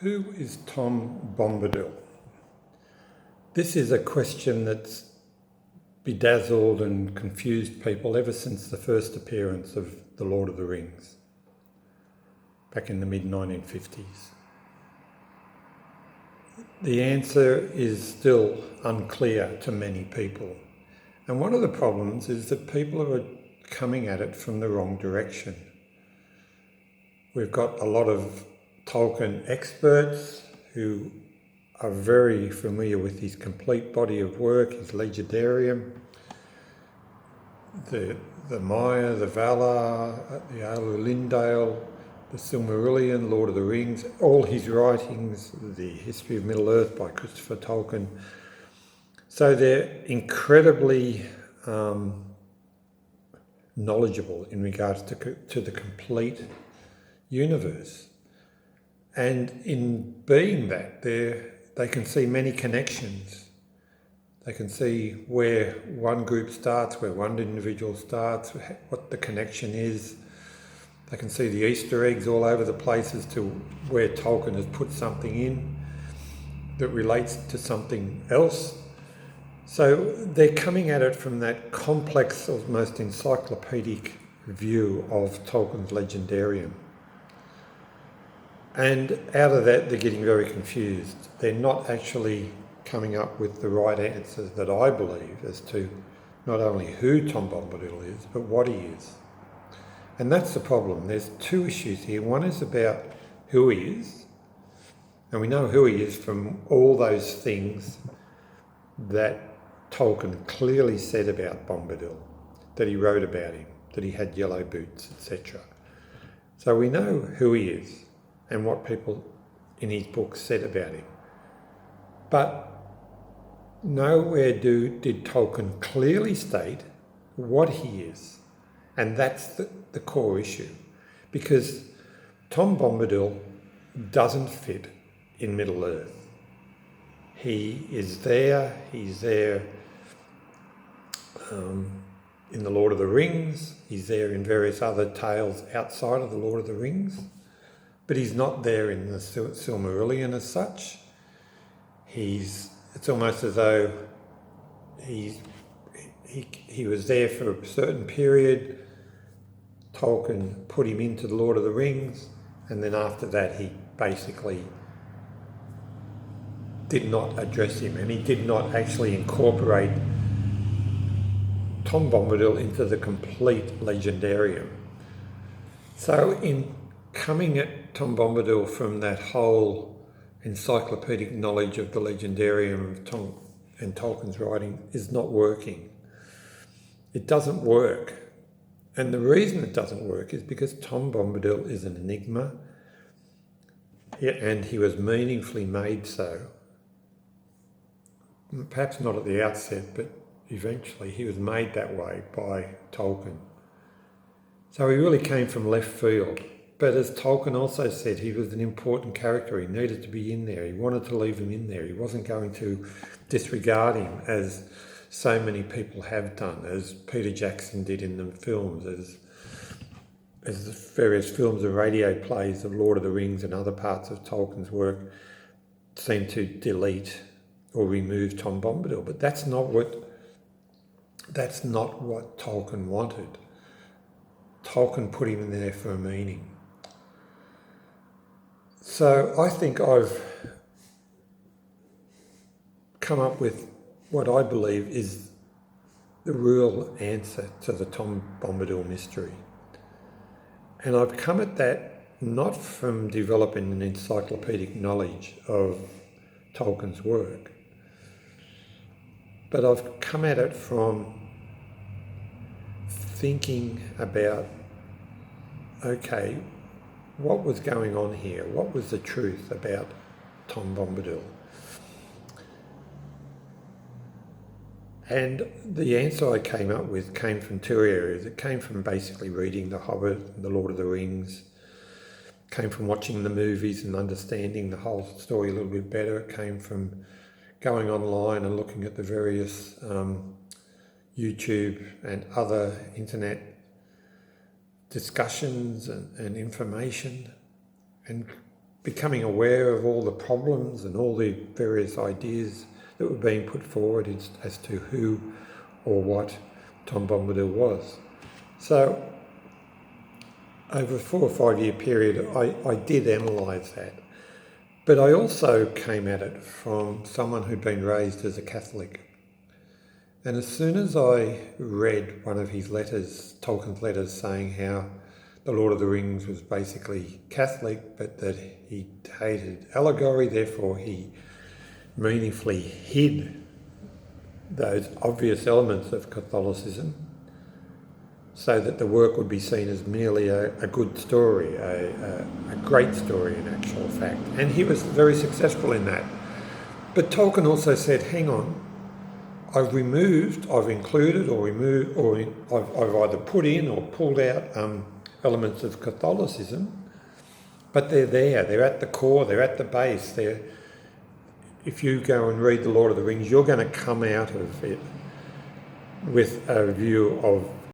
Who is Tom Bombadil? This is a question that's bedazzled and confused people ever since the first appearance of The Lord of the Rings, back in the mid-1950s. The answer is still unclear to many people. And one of the problems is that people are coming at it from the wrong direction. We've got a lot of Tolkien experts who are very familiar with his complete body of work, his legendarium, the Maya, the Valar, the Lindale, the Silmarillion, Lord of the Rings, all his writings, the History of Middle-earth by Christopher Tolkien. So they're incredibly knowledgeable in regards to the complete universe. And in being that, they can see many connections. They can see where one group starts, where one individual starts, what the connection is. They can see the Easter eggs all over the place as to where Tolkien has put something in that relates to something else. So they're coming at it from that complex, almost encyclopedic view of Tolkien's legendarium. And out of that, they're getting very confused. They're not actually coming up with the right answers that I believe as to not only who Tom Bombadil is, but what he is. And that's the problem. There's two issues here. One is about who he is, and we know who he is from all those things that Tolkien clearly said about Bombadil, that he wrote about him, that he had yellow boots, etc. So we know who he is and what people in his books said about him. But nowhere did Tolkien clearly state what he is. And that's the core issue. Because Tom Bombadil doesn't fit in Middle-earth. He's there in The Lord of the Rings, he's there in various other tales outside of The Lord of the Rings, but he's not there in the Silmarillion as such. It's almost as though he was there for a certain period. Tolkien put him into The Lord of the Rings, and then after that he basically did not address him, and he did not actually incorporate Tom Bombadil into the complete legendarium. So in coming at Tom Bombadil from that whole encyclopedic knowledge of the legendarium of Tom and Tolkien's writing is not working. It doesn't work. And the reason it doesn't work is because Tom Bombadil is an enigma, and he was meaningfully made so. Perhaps not at the outset, but eventually he was made that way by Tolkien. So he really came from left field. But as Tolkien also said, he was an important character. He needed to be in there. He wanted to leave him in there. He wasn't going to disregard him as so many people have done, as Peter Jackson did in the films, as the various films and radio plays of Lord of the Rings and other parts of Tolkien's work seem to delete or remove Tom Bombadil. But that's not what Tolkien wanted. Tolkien put him in there for a meaning. So I think I've come up with what I believe is the real answer to the Tom Bombadil mystery. And I've come at that not from developing an encyclopedic knowledge of Tolkien's work, but I've come at it from thinking about, okay, what was going on here? What was the truth about Tom Bombadil? And the answer I came up with came from two areas. It came from basically reading The Hobbit and The Lord of the Rings. It came from watching the movies and understanding the whole story a little bit better. It came from going online and looking at the various YouTube and other internet discussions and information, and becoming aware of all the problems and all the various ideas that were being put forward as to who or what Tom Bombadil was. So over a 4 or 5 year period, I did analyse that. But I also came at it from someone who'd been raised as a Catholic. And as soon as I read one of his letters, Tolkien's letters, saying how The Lord of the Rings was basically Catholic, but that he hated allegory, therefore he meaningfully hid those obvious elements of Catholicism so that the work would be seen as merely a good story, a great story in actual fact. And he was very successful in that. But Tolkien also said, hang on, I've included or removed, or I've either put in or pulled out elements of Catholicism, but they're there, they're at the core, they're at the base. If you go and read The Lord of the Rings, you're going to come out of it with a view of